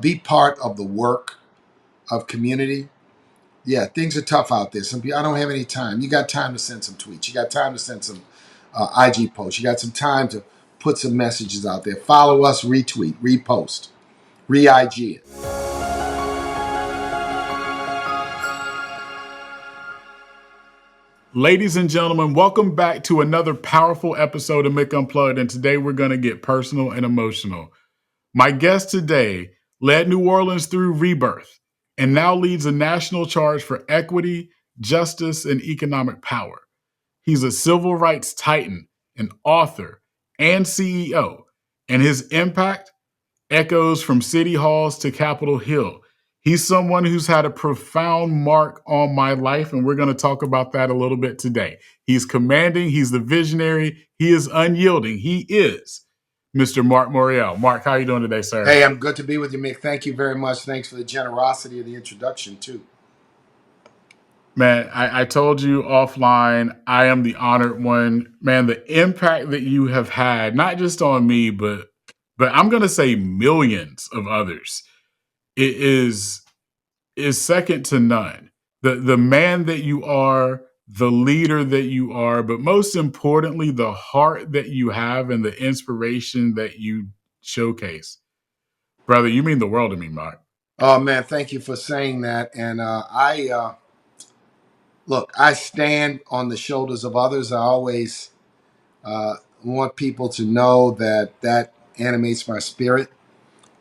be part of the work of community. Yeah, things are tough out there. Some people, I don't have any time. You got time to send some tweets. You got time to send some IG posts. You got some time to put some messages out there. Follow us, retweet, repost, re-IG it. Ladies and gentlemen, welcome back to another powerful episode of Mick Unplugged, and today we're going to get personal and emotional. My guest today led New Orleans through Rebirth and now leads a national charge for equity, justice, and economic power. He's a civil rights titan, an author, and CEO, and his impact echoes from city halls to Capitol Hill. He's someone who's had a profound mark on my life, and we're going to talk about that a little bit today. He's commanding, he's the visionary, he is unyielding. He is Mr. Marc Morial. Marc, how are you doing today, sir? Hey, I'm good to be with you, Mick. Thank you very much. Thanks for the generosity of the introduction, too. Man, I told you offline, I am the honored one. Man, the impact that you have had, not just on me, but I'm going to say millions of others, it is second to none. The man that you are, the leader that you are, but most importantly, the heart that you have and the inspiration that you showcase. Brother, you mean the world to me, Marc. Oh, man, thank you for saying that. And look, I stand on the shoulders of others. I always want people to know that animates my spirit.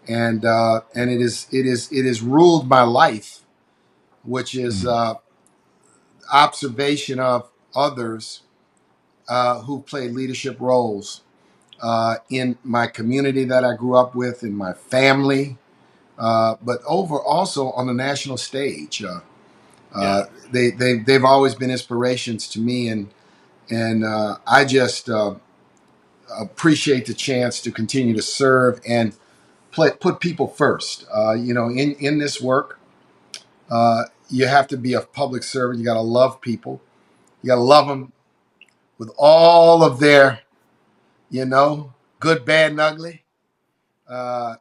And it is ruled my life, which is observation of others who played leadership roles in my community that I grew up with, in my family, but over also on the national stage. They've always been inspirations to me, and I just appreciate the chance to continue to serve and put people first. In this work, you have to be a public servant. You got to love people. You got to love them with all of their, good, bad, and ugly,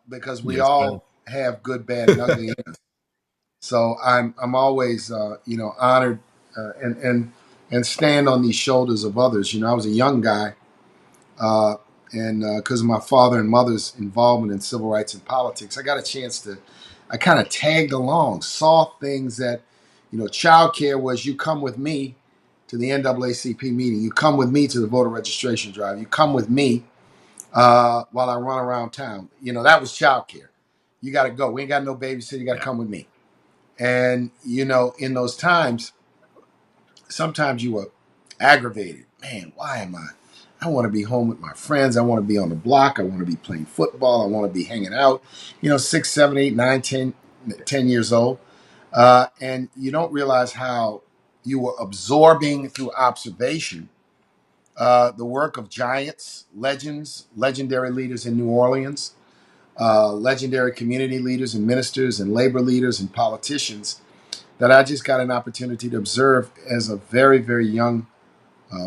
because we Yes, sir. all have good, bad, and ugly in us. So I'm always, honored and stand on these shoulders of others. I was a young guy, and because of my father and mother's involvement in civil rights and politics, I got a chance to. I kind of tagged along, saw things that, childcare was you come with me to the NAACP meeting, you come with me to the voter registration drive, you come with me while I run around town. That was childcare. You got to go. We ain't got no babysitter. You got to come with me. And, in those times, sometimes you were aggravated. Man, why am I? I want to be home with my friends. I want to be on the block. I want to be playing football. I want to be hanging out, 6, 7, 8, 9, 10 years old. And you don't realize how you were absorbing through observation the work of giants, legends, legendary leaders in New Orleans, legendary community leaders and ministers and labor leaders and politicians that I just got an opportunity to observe as a very, very young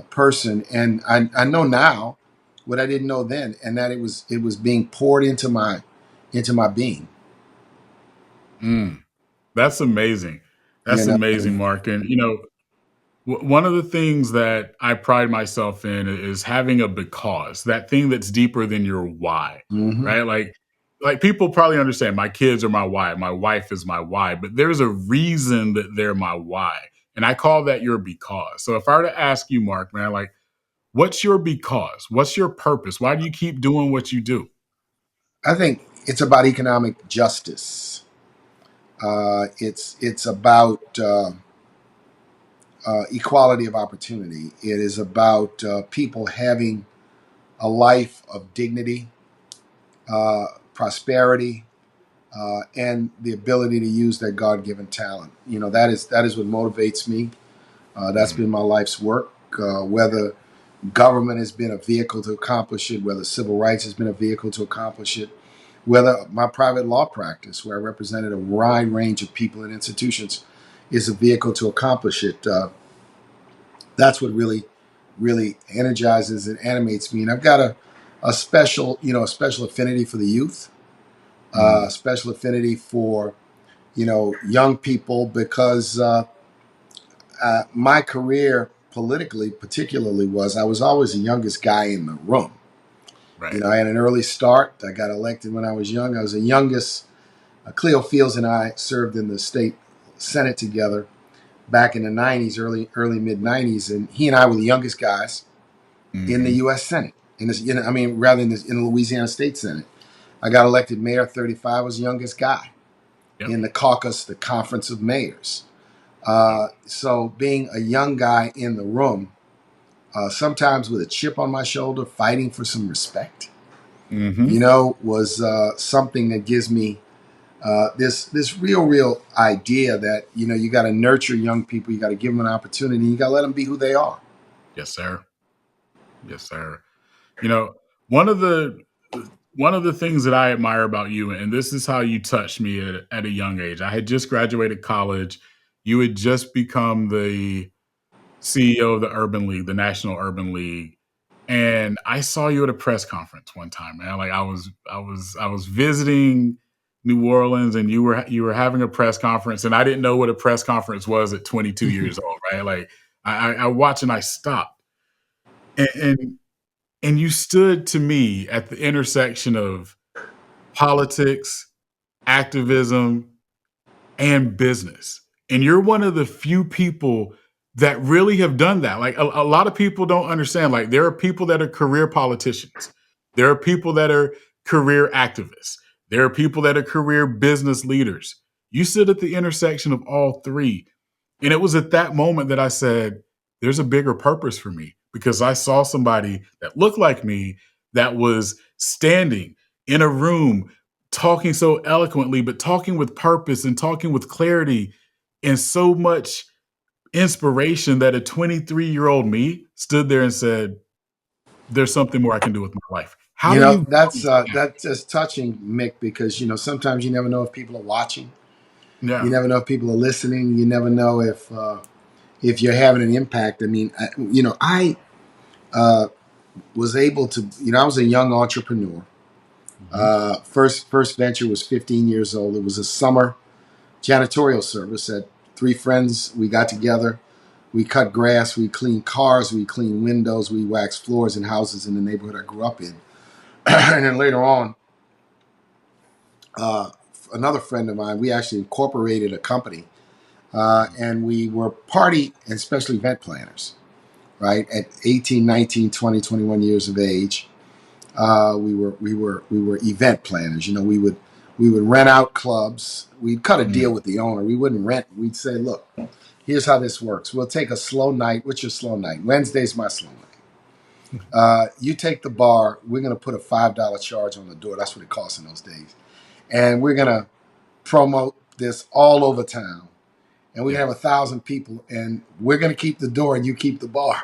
person. And I know now what I didn't know then, and that it was being poured into my being. That's amazing. You That's know, amazing, Marc. And, one of the things that I pride myself in is having a because, that thing that's deeper than your why, hmm right? Like people probably understand my kids are my why, my wife is my why, but there's a reason that they're my why. And I call that your because. So if I were to ask you, Marc, man, like, what's your because? What's your purpose? Why do you keep doing what you do? I think it's about economic justice. It's about equality of opportunity. It is about people having a life of dignity, prosperity, and the ability to use their God-given talent. That is what motivates me. That's Mm, been my life's work. Whether government has been a vehicle to accomplish it, whether civil rights has been a vehicle to accomplish it, whether my private law practice, where I represented a wide range of people and institutions, is a vehicle to accomplish it. That's what really, really energizes and animates me. And I've got a special affinity for the youth. special affinity for, young people because my career politically, particularly, was I was always the youngest guy in the room. Right. I had an early start. I got elected when I was young. I was the youngest. Cleo Fields and I served in the state Senate together back in the 90s, early mid 90s, and he and I were the youngest guys in the Mm-hmm. U.S. Senate. In this, I mean, rather in the Louisiana State Senate. I got elected mayor at 35. I was the youngest guy Yep. in the caucus, the Conference of Mayors. Yep. So being a young guy in the room, sometimes with a chip on my shoulder, fighting for some respect, Mm-hmm. was something that gives me this real idea that you got to nurture young people, you got to give them an opportunity, you got to let them be who they are. Yes, sir. Yes, sir. You know, one of the one of the things that I admire about you, and this is how you touched me at a young age. I had just graduated college. You had just become the CEO of the Urban League, the National Urban League, and I saw you at a press conference one time, man. Like I was visiting New Orleans, and you were having a press conference, and I didn't know what a press conference was at 22 years old, right? Like I watched and I stopped, and, and and you stood to me at the intersection of politics, activism, and business. And you're one of the few people that really have done that. Like a lot of people don't understand. Like there are people that are career politicians, there are people that are career activists, there are people that are career business leaders. You sit at the intersection of all three. And it was at that moment that I said, there's a bigger purpose for me because I saw somebody that looked like me that was standing in a room talking so eloquently, but talking with purpose and talking with clarity and so much inspiration that a 23-year-old me stood there and said, there's something more I can do with my life. How do you go That's into that? that's just touching, Mick, because sometimes you never know if people are watching, you Yeah. never know if people are listening, you never know if you're having an impact. I mean, I was able to, I was a young entrepreneur. Mhm. First venture was 15 years old. It was a summer janitorial service that three friends, we got together. We cut grass, we cleaned cars, we cleaned windows, we waxed floors in houses in the neighborhood I grew up in. And then later on, uh, another friend of mine, we actually incorporated a company, and we were party and special event planners, right? At 18, 19, 20, 21 years of age, we were event planners. We would rent out clubs. We'd cut a Mm. deal with the owner. We wouldn't rent. We'd say, look, here's how this works. We'll take a slow night. What's your slow night? Wednesday's my slow night. You take the bar. We're going to put a $5 charge on the door. That's what it costs in those days. And we're going to promote this all over town. And we're going Yeah. to have 1,000 people. And we're going to keep the door and you keep the bar.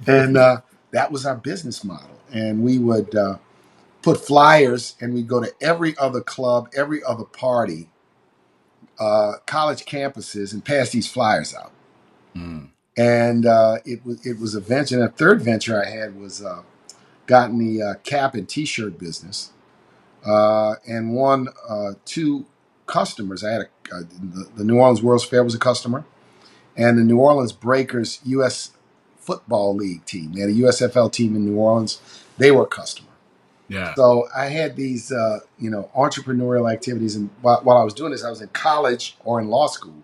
And that was our business model. And we would put flyers and we'd go to every other club, every other party, college campuses, and pass these flyers out. Mm. And it was a venture. And a third venture I had was gotten the cap and T-shirt business, and won two customers. I had the New Orleans World's Fair was a customer, and the New Orleans Breakers U.S. Football League team. They had a USFL team in New Orleans. They were a customer. Yeah. So I had these, entrepreneurial activities, and while I was doing this, I was in college or in law school.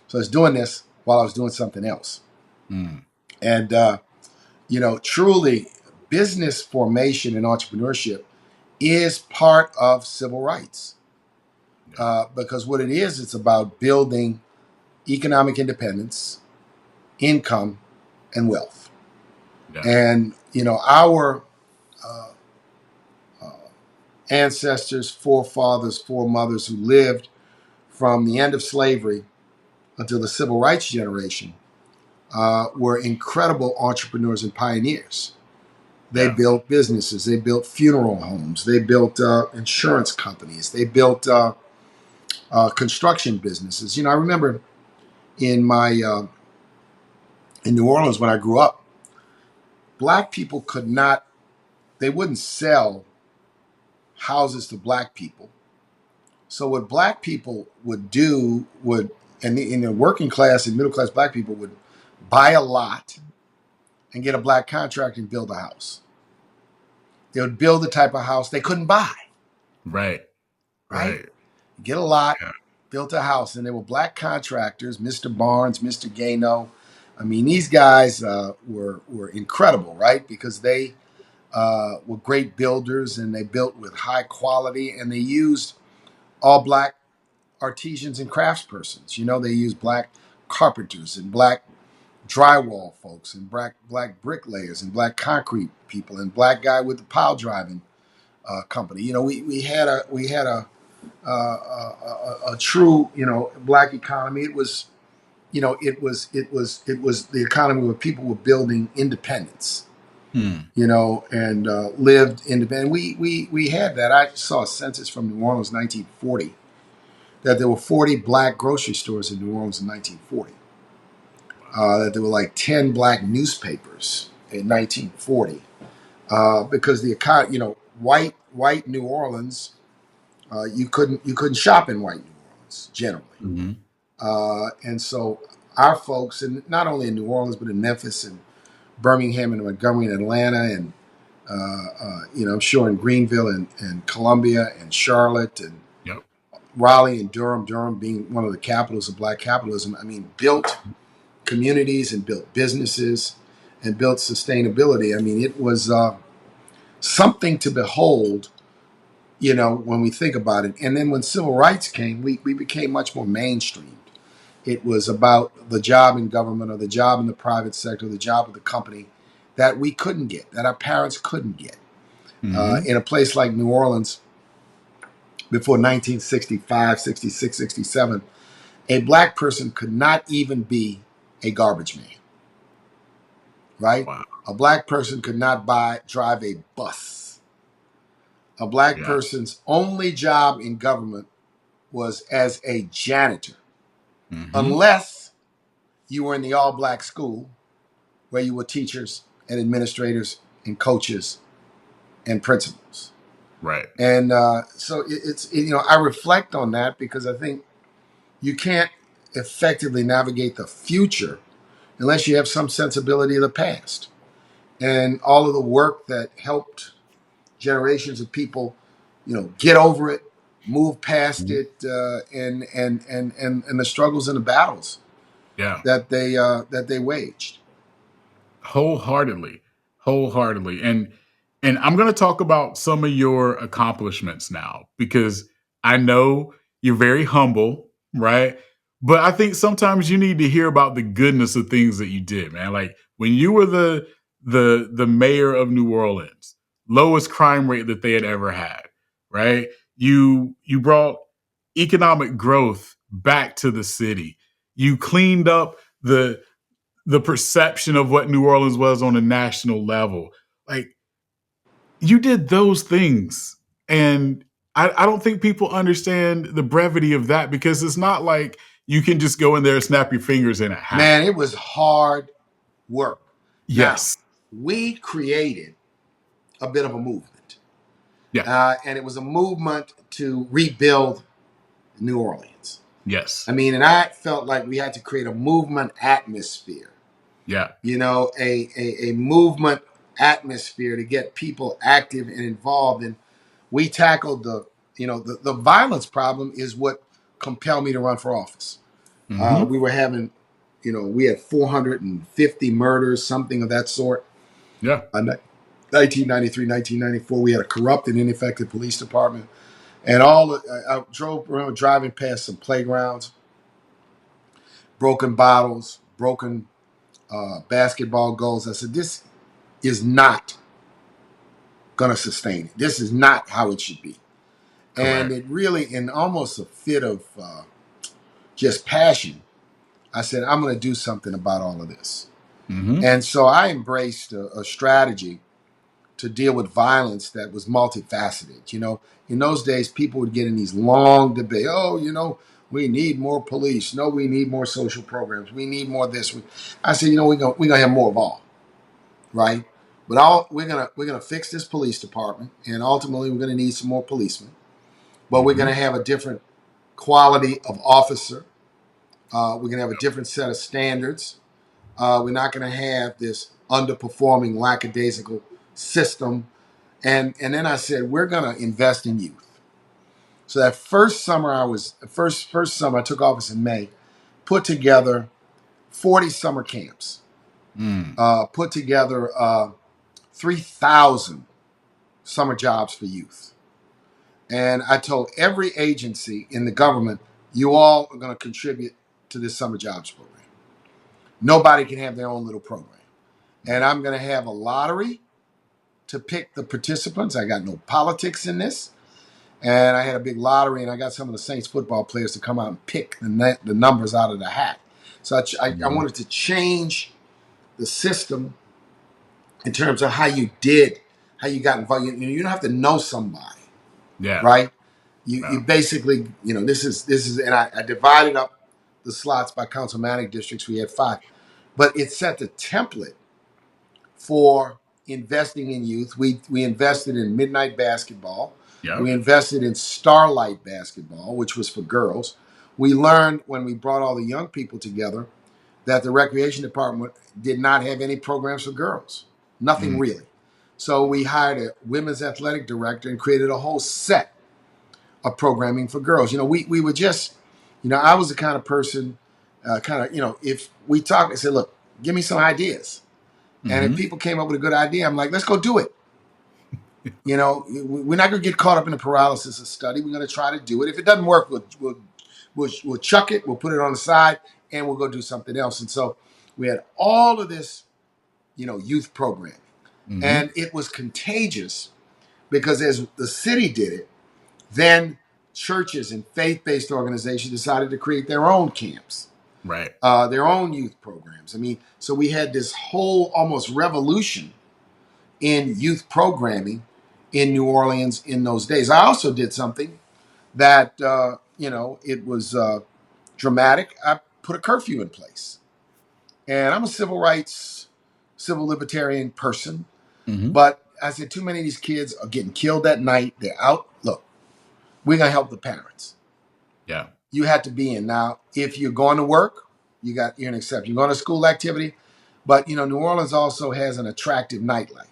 So I was doing this while I was doing something else, Mm. and truly, business formation and entrepreneurship is part of civil rights, Yeah. because what it is, it's about building economic independence, income, and wealth. Yeah. And our uh, uh, ancestors, forefathers, foremothers who lived from the end of slavery until the civil rights generation were incredible entrepreneurs and pioneers. They Yeah. built businesses, they built funeral homes, they built insurance companies, they built construction businesses. I remember in my in New Orleans when I grew up, black people could not, they wouldn't sell houses to black people. So what black people would do and in the working class and middle class black people would buy a lot and get a black contractor and build a house. They would build the type of house they couldn't buy, Right. right? Right. Get a lot, Yeah. built a house, and they were black contractors, Mr. Barnes, Mr. Gano. I mean, these guys were incredible, right? Because they were great builders and they built with high quality, and they used all black artisans and craftspersons. You know, they used black carpenters and black drywall folks and black bricklayers and black concrete people and black guy with the pile driving company. You know, we had a true, you know, black economy. It was, you know, it was the economy where people were building independence, Hmm. you know, and lived independent. We had that. I saw a census from New Orleans, 1940, that there were 40 black grocery stores in New Orleans in 1940. That there were like 10 black newspapers in 1940, because the economy, you know, white New Orleans, you couldn't shop in white New Orleans generally. Mm-hmm. And so our folks, and not only in New Orleans, but in Memphis and Birmingham and Montgomery and Atlanta and, you know, I'm sure in Greenville and Columbia and Charlotte and Yep. Raleigh and Durham being one of the capitals of black capitalism. I mean, built communities and built businesses and built sustainability. I mean, it was something to behold, you know, when we think about it. And then when civil rights came, we became much more mainstream. It was about the job in government or the job in the private sector, the job of the company that we couldn't get, that our parents couldn't get. Mm-hmm. In a place like New Orleans before 1965, 66, 67, a black person could not even be a garbage man, right? Wow. A black person could not drive a bus. A black Yeah. person's only job in government was as a janitor, Mm-hmm. unless you were in the all black school where you were teachers and administrators and coaches and principals. Right. And so you know, I reflect on that because I think you can't effectively navigate the future unless you have some sensibility of the past and all of the work that helped generations of people, you know, get over it, move past Mhm. it, and the struggles and the battles Yeah. that they waged. Wholeheartedly. Wholeheartedly. And I'm going to talk about some of your accomplishments now because I know you're very humble, right? But I think sometimes you need to hear about the goodness of things that you did, man. Like when you were the mayor of New Orleans, lowest crime rate that they had ever had, right? You brought economic growth back to the city. You cleaned up the perception of what New Orleans was on a national level. Like you did those things. And I don't think people understand the brevity of that because it's not like you can just go in there and snap your fingers and it Man, happened. it was hard work. Now, Yes. we created a bit of a movement, Yeah. and it was a movement to rebuild New Orleans. Yes. I mean, and I felt like we had to create a movement atmosphere, Yeah. you know, a movement atmosphere to get people active and involved. And we tackled the violence problem is what compelled me to run for office. Mm-hmm. We were having, you know, we had 450 murders, something of that sort. Yeah. 1993, 1994, we had a corrupt and ineffective police department. And I drove around driving past some playgrounds, broken bottles, broken basketball goals. I said, this is not going to sustain it. This is not how it should be. And Correct. it really, in almost a fit of just passion, I said, I'm going to do something about all of this. Mm-hmm. And so I embraced a strategy to deal with violence that was multifaceted. You know, in those days, people would get in these long debates. Oh, you know, we need more police. No, we need more social programs. We need more this. I said, you know, we're gonna have more of all, right? But we're gonna fix this police department, and ultimately we're gonna need some more policemen. But we're Mm-hmm. gonna have a different quality of officer. We're gonna have a different set of standards. We're not gonna have this underperforming, lackadaisical system. And then I said we're gonna invest in youth. So that first summer I took office in May, put together 40 summer camps, Mm. put together 3,000 summer jobs for youth. And I told every agency in the government, you all are going to contribute to this summer jobs program. Nobody can have their own little program. And I'm going to have a lottery to pick the participants. I got no politics in this. And I had a big lottery, and I got some of the Saints football players to come out and pick the numbers out of the hat. So I Mm-hmm. wanted to change the system in terms of how you got involved. You don't have to know somebody, Yeah. right? You Yeah. basically, this is, and I divided up the slots by councilmanic districts. We had 5, but it set the template for investing in youth. We invested in midnight basketball. Yep. We invested in starlight basketball, which was for girls. We learned when we brought all the young people together that the recreation department did not have any programs for girls. Nothing Mm. really. So we hired a women's athletic director and created a whole set of programming for girls. We were just, I was the kind of person, if we talk and say, look, give me some ideas. And if Mm-hmm. people came up with a good idea, I'm like, let's go do it. We're not going to get caught up in the paralysis of study. We're going to try to do it. If it doesn't work, we'll chuck it. We'll put it on the side, and we'll go do something else. And so we had all of this, youth programming, Mm-hmm. and it was contagious because as the city did it, then churches and faith-based organizations decided to create their own camps, Right. their own youth programs. I mean, so we had this whole almost revolution in youth programming in New Orleans in those days. I also did something that it was dramatic. I put a curfew in place, and I'm a civil rights, civil libertarian person. Mm-hmm. But I said, too many of these kids are getting killed at night. They're out. Look, we're gonna help the parents. Yeah. You have to be in. Now, if you're going to work, you're an exception. You're going to school activity, but New Orleans also has an attractive nightlife.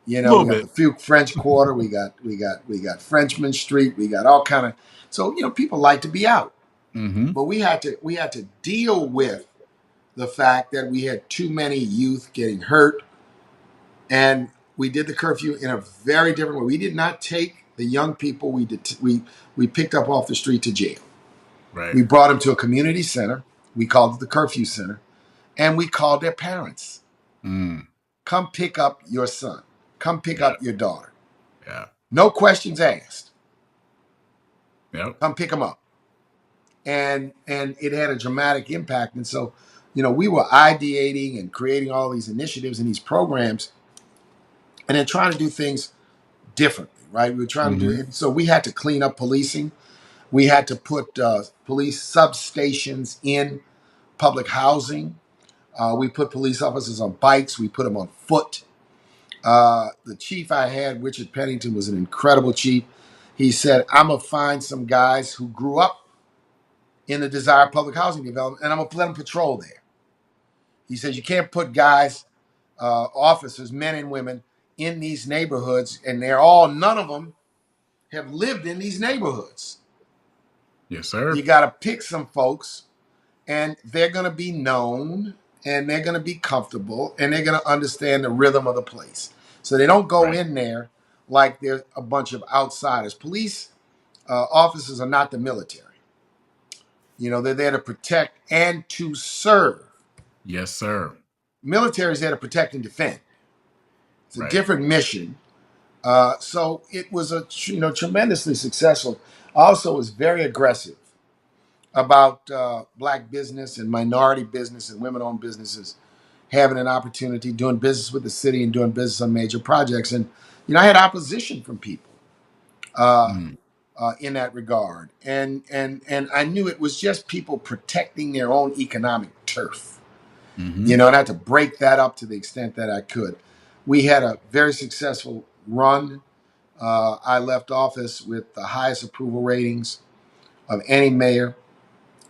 A little We got bit. the French Quarter, we got Frenchman Street, we got all kind of. So people like to be out, Mm-hmm. but we had to deal with the fact that we had too many youth getting hurt, and we did the curfew in a very different way. We did not take the young people we picked up off the street to jail. Right. We brought them to a community center. We called it the curfew center, and we called their parents. Mm. Come pick up your son. Come pick Yeah. up your daughter. Yeah. No questions asked. Yep. Come pick them up. And it had a dramatic impact. And so, we were ideating and creating all these initiatives and these programs, and then trying to do things differently, right? We were trying to do Mm-hmm. it. So we had to clean up policing. We had to put police substations in public housing. We put police officers on bikes. We put them on foot. The chief I had, Richard Pennington, was an incredible chief. He said, I'm going to find some guys who grew up in the desired public housing development, and I'm going to let them patrol there. He says, you can't put guys, officers, men and women, in these neighborhoods, and none of them have lived in these neighborhoods. Yes, sir. You got to pick some folks, and they're going to be known, and they're going to be comfortable, and they're going to understand the rhythm of the place. So they don't go Right. in there like they're a bunch of outsiders. Police officers are not the military. They're there to protect and to serve. Yes, sir. Military is there to protect and defend. It's a Right. different mission. So it was tremendously successful. Also, was very aggressive about black business and minority business and women-owned businesses having an opportunity doing business with the city and doing business on major projects. And I had opposition from people uh, Mm. in that regard, and I knew it was just people protecting their own economic turf. Mm-hmm. And I had to break that up to the extent that I could. We had a very successful run. I left office with the highest approval ratings of any mayor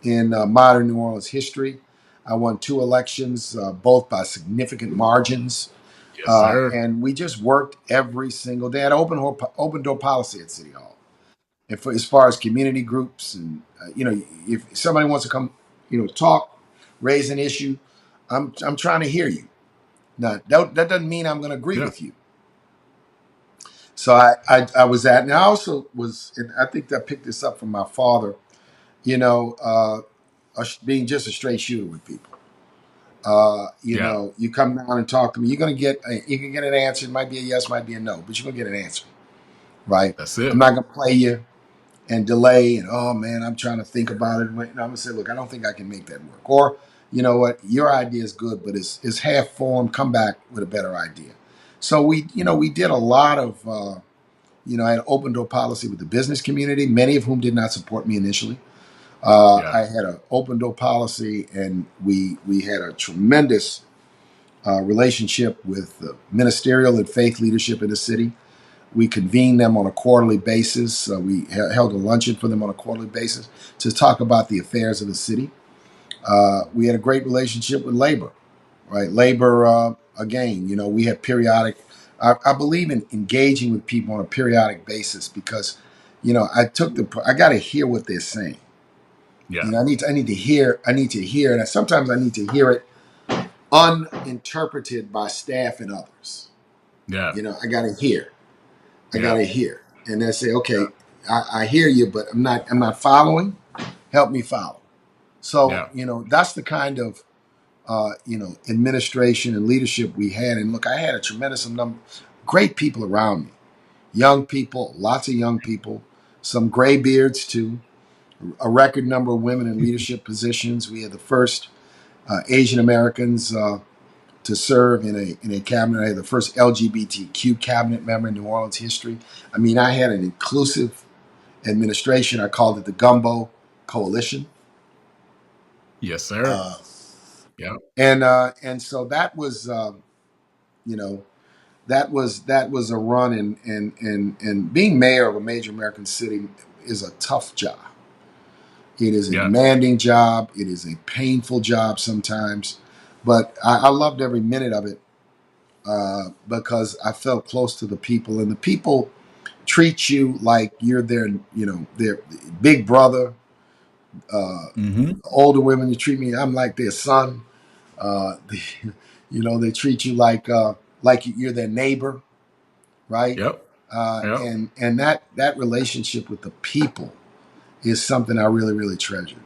in modern New Orleans history. I won 2 elections, both by significant margins. Yes, sir. And we just worked every single day. I had open door policy at City Hall. And for as far as community groups, and if somebody wants to come, talk, raise an issue, I'm trying to hear you. Now that doesn't mean I'm going to agree Yeah. with you. So I was at, and I also was, and I think I picked this up from my father. You know, being just a straight shooter with people. Yeah. You come down and talk to me. You can get an answer. It might be a yes, might be a no, but you're gonna get an answer, right? That's I'm it. not gonna play you and delay. And oh man, I'm trying to think about it. And I'm gonna say, look, I don't think I can make that work. Or you know what, your idea is good, but it's half formed. Come back with a better idea. So we did a lot of. I had an open door policy with the business community, many of whom did not support me initially. Yeah. I had an open door policy, and we had a tremendous relationship with the ministerial and faith leadership in the city. We convened them on a quarterly basis. We held a luncheon for them on a quarterly basis to talk about the affairs of the city. We had a great relationship with labor, right? Labor, again, we had periodic. I believe in engaging with people on a periodic basis because, I got to hear what they're saying. Yeah. I need to hear, and sometimes I need to hear it uninterpreted by staff and others. Yeah. I gotta hear. I Yeah. gotta hear. And they say, okay, I hear you, but I'm not following. Help me follow. So, Yeah. that's the kind of administration and leadership we had. And look, I had a tremendous number great people around me. Young people, lots of young people, some gray beards too, a record number of women in leadership positions. We had the first Asian Americans to serve in a cabinet. I had the first LGBTQ cabinet member in New Orleans history. I mean, I had an inclusive administration. I called it the Gumbo Coalition, Yes, sir. uh, Yeah. and so that was you know that was a run. And being mayor of a major American city is a tough job. It is a Yeah. demanding job. It is a painful job sometimes, but I loved every minute of it because I felt close to the people, and the people treat you like you're their big brother. Mm-hmm. Older women, you treat me, I'm like their son. They treat you like you're their neighbor, right? Yep. Yep. And that relationship with the people is something I really, really treasure.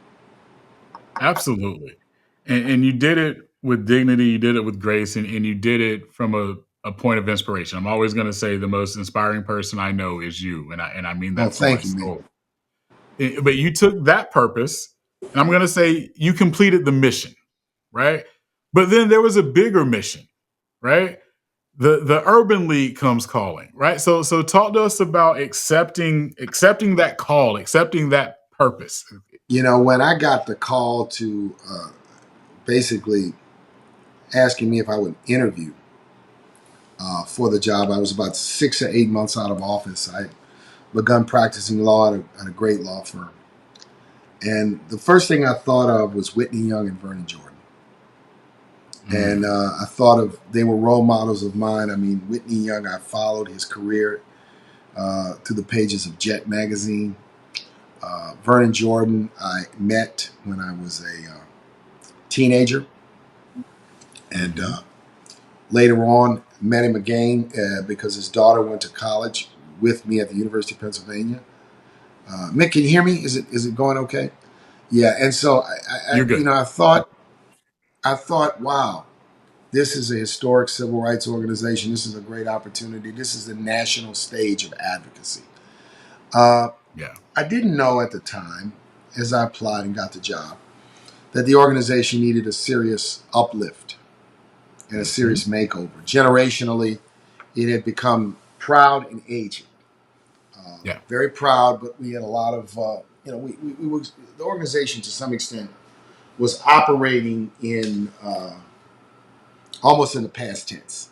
Absolutely. And you did it with dignity, you did it with grace, and you did it from a point of inspiration. I'm always going to say the most inspiring person I know is you. And I mean Oh, that from my thank you, Mick. soul. But you took that purpose, and I'm going to say you completed the mission, right? But then there was a bigger mission, right? The urban league comes calling, right? So talk to us about accepting that call, accepting that purpose. When I got the call to basically asking me if I would interview for the job, I was about 6 or 8 months out of office. I begun practicing law at a great law firm. And the first thing I thought of was Whitney Young and Vernon Jordan. And Mm, I thought of they were role models of mine. I mean, Whitney Young, I followed his career through the pages of Jet magazine. Vernon Jordan, I met when I was a teenager, and mm-hmm. later on met him again because his daughter went to college with me at the University of Pennsylvania. Mick, can you hear me? Is it going okay? Yeah. And so You're good. I thought, wow, this is a historic civil rights organization. This is a great opportunity. This is the national stage of advocacy. Uh, Yeah. I didn't know at the time, as I applied and got the job, that the organization needed a serious uplift and a Mm-hmm. serious makeover. Generationally, it had become proud and aging. Yeah. Very proud, but we had a lot of, we was, the organization to some extent was operating in almost in the past tense,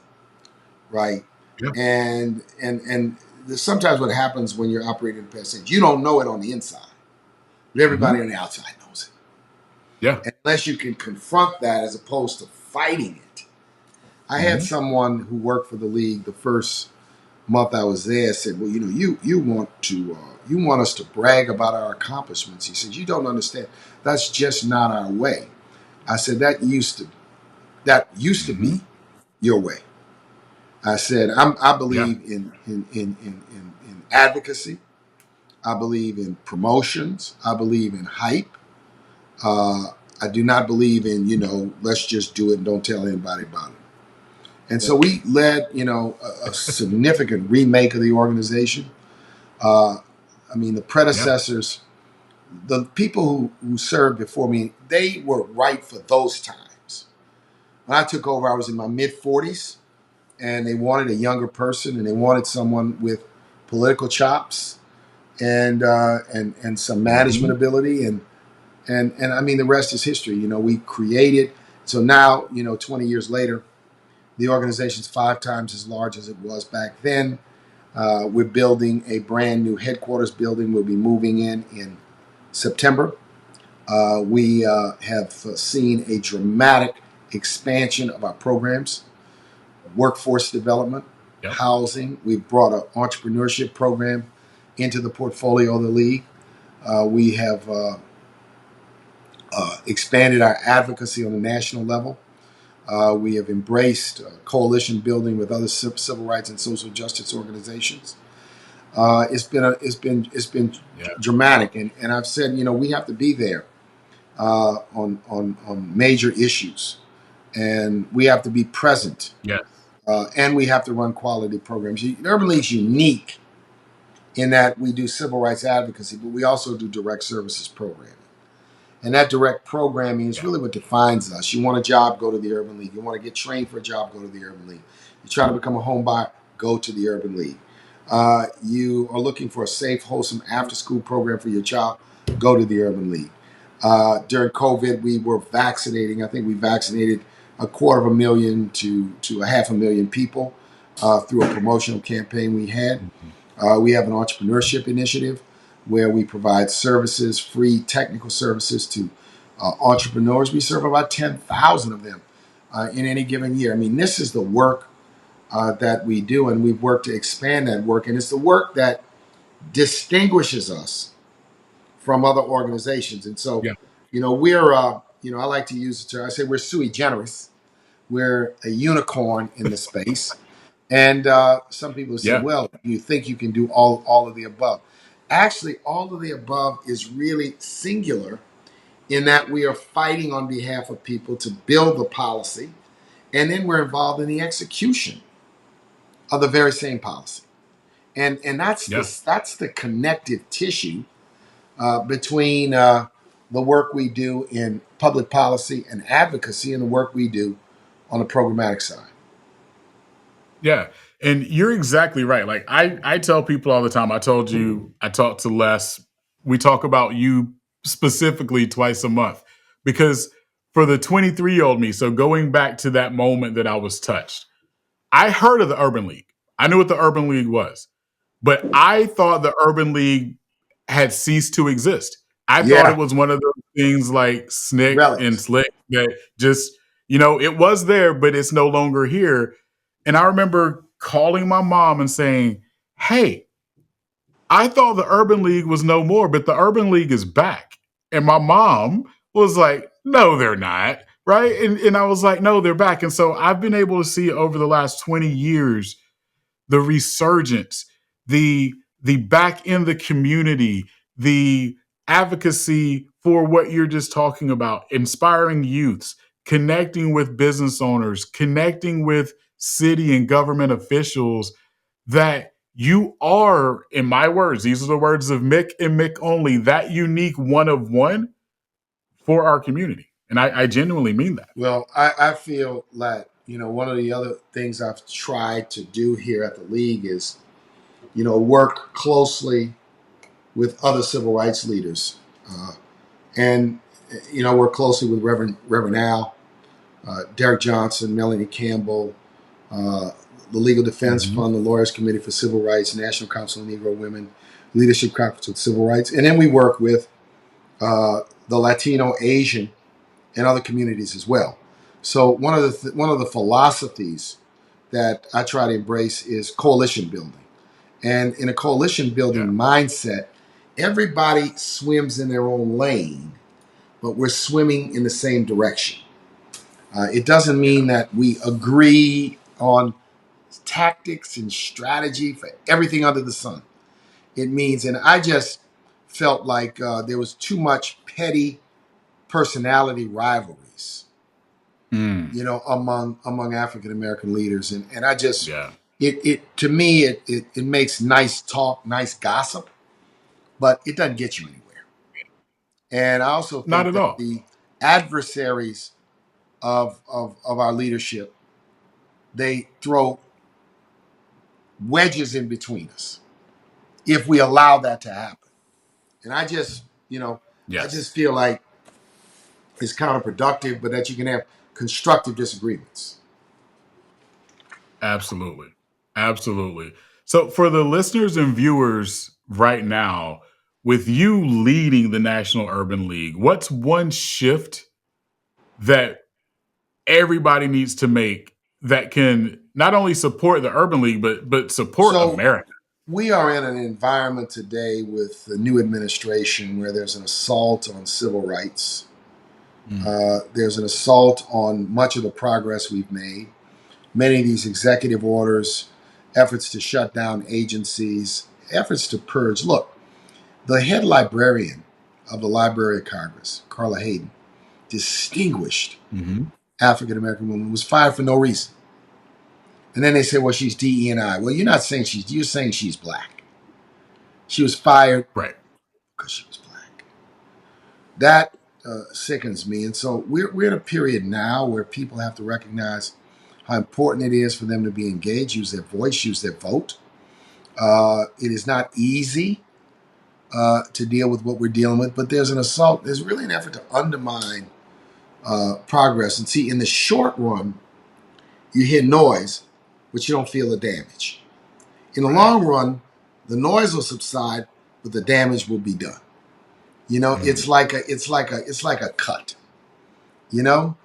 right? Yeah. And sometimes what happens when you're operating in past tense, you don't know it on the inside, but everybody on the outside knows Yeah. it. Unless you can confront that as opposed to fighting it. I had someone who worked for the league the first month I was there said, "Well, you want us to brag about our accomplishments." He said, "You don't understand. That's just not our way." I said, "That used to be your way." I said, I Yeah. believe in advocacy. I believe in promotions. I believe in hype. Uh, I do not believe in, let's just do it and don't tell anybody about it. And so we led, a significant remake of the organization. Uh, I mean, the Yeah. predecessors, the people who served before me, they were right for those times. When I took over, I was in my mid 40s, and they wanted a younger person, and they wanted someone with political chops and some management ability, and I mean the rest is history. We created. So now, 20 years later, the organization's 5 times as large as it was back then. We're building a brand new headquarters building. We'll be moving in September. We have seen a dramatic expansion of our programs, workforce development, Yep. housing. We've brought an entrepreneurship program into the portfolio of the league. We have expanded our advocacy on a national level. We have embraced coalition building with other civil rights and social justice organizations. It's been Yeah. dramatic, and I've said, we have to be there on major issues, and we have to be present, Yes. and we have to run quality programs. Urban League's unique in that we do civil rights advocacy, but we also do direct services programming. And that direct programming is Yeah. really what defines us. You want a job, go to the Urban League. You want to get trained for a job, go to the Urban League. You're trying to become a home buyer, go to the Urban League. You are looking for a safe, wholesome after-school program for your child, go to the Urban League. During COVID, we were vaccinating. I think we vaccinated 250,000 to 500,000 people through a promotional campaign we had. We have an entrepreneurship initiative where we provide services, free technical services to entrepreneurs. We serve about 10,000 of them in any given year. I mean, this is the work that we do, and we've worked to expand that work. And it's the work that distinguishes us from other organizations. And so, Yeah. I like to use the term, I say we're sui generis. We're a unicorn in the space. And some people say, Yeah. well, you think you can do all of the above. Actually, all of the above is really singular in that we are fighting on behalf of people to build the policy, and then we're involved in the execution of the very same policy. And Yeah. that's the connective tissue between the work we do in public policy and advocacy and the work we do on the programmatic side. Yeah. And you're exactly right. Like I tell people all the time, I told you, I talked to Les, we talk about you specifically twice a month because for the 23-year-old me, so going back to that moment that I was touched, I heard of the Urban League. I knew what the Urban League was, but I thought the Urban League had ceased to exist. I thought it Yeah, was one of those things like Snick and relics. Slick that just, it was there, but it's no longer here. And I remember calling my mom and saying, "Hey, I thought the Urban League was no more, but the Urban League is back." And my mom was like, "No, they're not." Right. And I was like, "No, they're back." And so I've been able to see over the last 20 years the resurgence, the back in the community, the advocacy for what you're just talking about, inspiring youths, connecting with business owners, connecting with city and government officials, that you are, in my words, these are the words of Mick and Mick only, that unique one of one for our community. And I genuinely mean that. Well, I feel that, one of the other things I've tried to do here at the league is, work closely with other civil rights leaders. And, work closely with Reverend Al, Derek Johnson, Melanie Campbell, the Legal Defense Mm-hmm. Fund, the Lawyers Committee for Civil Rights, National Council of Negro Women, Leadership Conference on Civil Rights, and then we work with the Latino, Asian, and other communities as well. So one of the philosophies that I try to embrace is coalition building. And in a coalition building Yeah. mindset, everybody swims in their own lane, but we're swimming in the same direction. It doesn't Yeah. mean that we agree on tactics and strategy for everything under the sun. It means, and I just felt like there was too much petty personality rivalries, Mm. among African American leaders, and I just Yeah. it to me it makes nice talk, nice gossip, but it doesn't get you anywhere. And I also Not think at that all. the adversaries of our leadership, they throw wedges in between us if we allow that to happen. And I Yes. just feel like it's counterproductive, but that you can have constructive disagreements. Absolutely. Absolutely. So, for the listeners and viewers right now, with you leading the National Urban League, what's one shift that everybody needs to make that can not only support the Urban League, but support So America? we are in an environment today with the new administration where there's an assault on civil rights. Mm. There's an assault on much of the progress we've made. Many of these executive orders, efforts to shut down agencies, efforts to purge. Look, the head librarian of the Library of Congress, Carla Hayden, distinguished Mm-hmm. African American woman, was fired for no reason. And then they say, well, she's DE&I. Well, you're saying she's black. She was fired Right. because she was black. That sickens me. And so we're in a period now where people have to recognize how important it is for them to be engaged, use their voice, use their vote. It is not easy to deal with what we're dealing with, but there's an assault. There's really an effort to undermine progress. And see, in the short run, you hear noise, but you don't feel the damage. In the Right. long run, the noise will subside, but the damage will be done. Mm. It's like a cut. You know,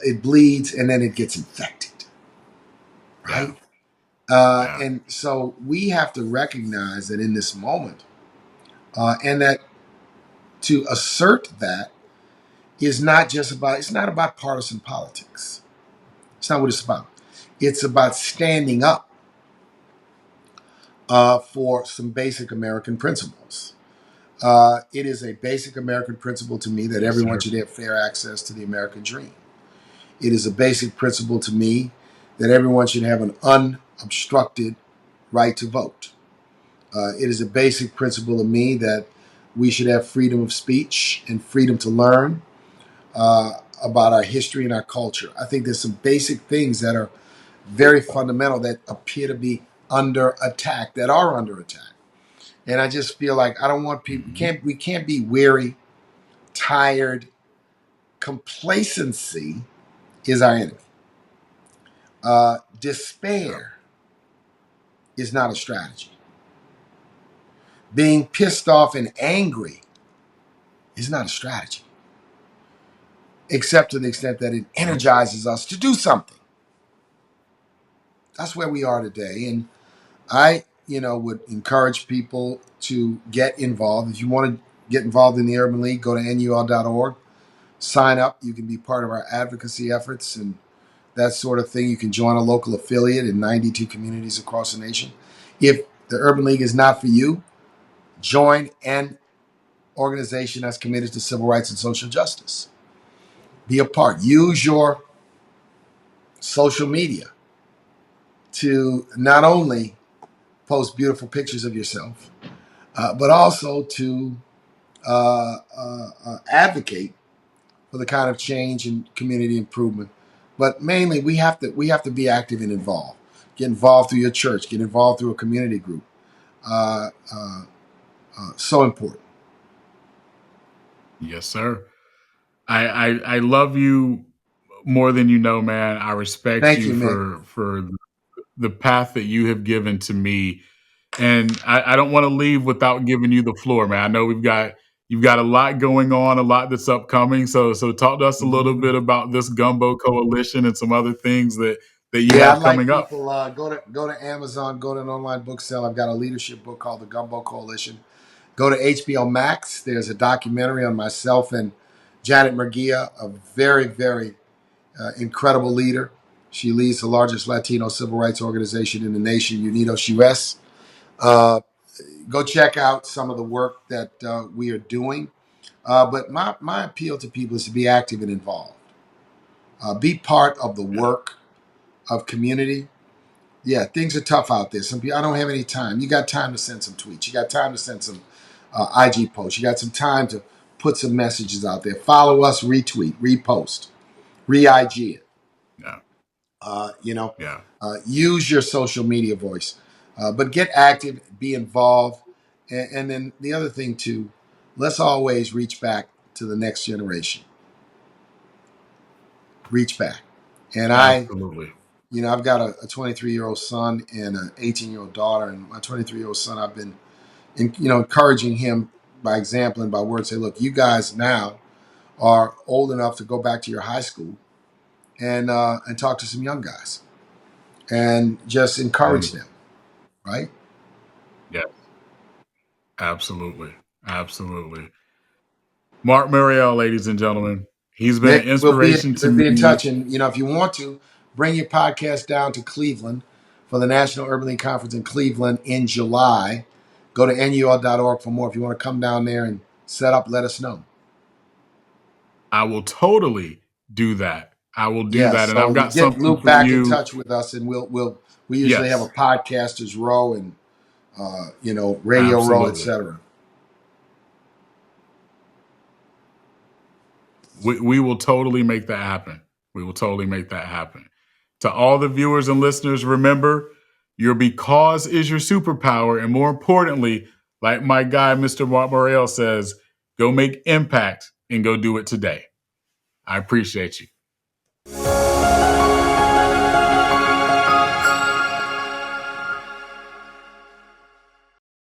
it bleeds and then it gets infected, Yeah. right? Yeah. And so we have to recognize that in this moment, and that to assert that is not just about. It's not about partisan politics. It's not what it's about. It's about standing up for some basic American principles. It is a basic American principle to me that Yes, everyone sir. should have fair access to the American dream. It is a basic principle to me that everyone should have an unobstructed right to vote. It is a basic principle to me that we should have freedom of speech and freedom to learn about our history and our culture. I think there's some basic things that are very fundamental that appear to be under attack, that are under attack. And I just feel like I don't want people. Mm-hmm. We can't be weary, tired. Complacency is our enemy. Yeah. Despair is not a strategy. Being pissed off and angry is not a strategy, except to the extent that it Nope. energizes us to do something. That's where we are today. And I, would encourage people to get involved. If you want to get involved in the Urban League, go to nul.org, sign up. You can be part of our advocacy efforts and that sort of thing. You can join a local affiliate in 92 communities across the nation. If the Urban League is not for you, join an organization that's committed to civil rights and social justice. Be a part. Use your social media to not only post beautiful pictures of yourself, but also to advocate for the kind of change and community improvement. But mainly, we have to be active and involved. Get involved through your church. Get involved through a community group. Uh, uh, so important. Yes, sir. I love you more than you know, man. I respect Thank you you, Mick. for the path that you have given to me. And I don't want to leave without giving you the floor, man. I know you've got a lot going on, a lot that's upcoming. So talk to us a little bit about this Gumbo Coalition and some other things that you Yeah, have I'd like coming up. people go to Amazon, go to an online book sale. I've got a leadership book called The Gumbo Coalition. Go to HBO Max. There's a documentary on myself and Janet Murguia, a very, very incredible leader. She leads the largest Latino civil rights organization in the nation, Unidos US. Uh, Go check out some of the work that we are doing. But my appeal to people is to be active and involved. Be part of the Yeah, work of community. Yeah, things are tough out there. Some people, I don't have any time. You got time to send some tweets. You got time to send some IG posts. You got some time to put some messages out there. Follow us, retweet, repost, re-IG it. yeah, Uh, you know, yeah. use your social media voice, but get active, be involved, and then the other thing too, let's always reach back to the next generation. Reach back, and Absolutely. I've got a 23-year-old son and an 18-year-old daughter, and my 23-year-old son, I've been, encouraging him by example and by words. Say, look, you guys now are old enough to go back to your high school and talk to some young guys and just encourage Mm, them, right? yeah, absolutely. Absolutely. Marc Morial, ladies and gentlemen. He's been an Mick, inspiration to we'll be in me. touch, and if you want to, bring your podcast down to Cleveland for the National Urban League Conference in Cleveland in July. Go to nul.org for more. If you want to come down there and set up, let us know. I will totally do that. I will do Yeah, that. And I've so got get something loop for back in you. touch with us, and we usually have a Yes, podcasters row and radio row, absolutely. etc. We will totally make that happen. We will totally make that happen. To all the viewers and listeners, remember your because is your superpower. And more importantly, like my guy, Mr. Marc Morial says, go make impact and go do it today. I appreciate you.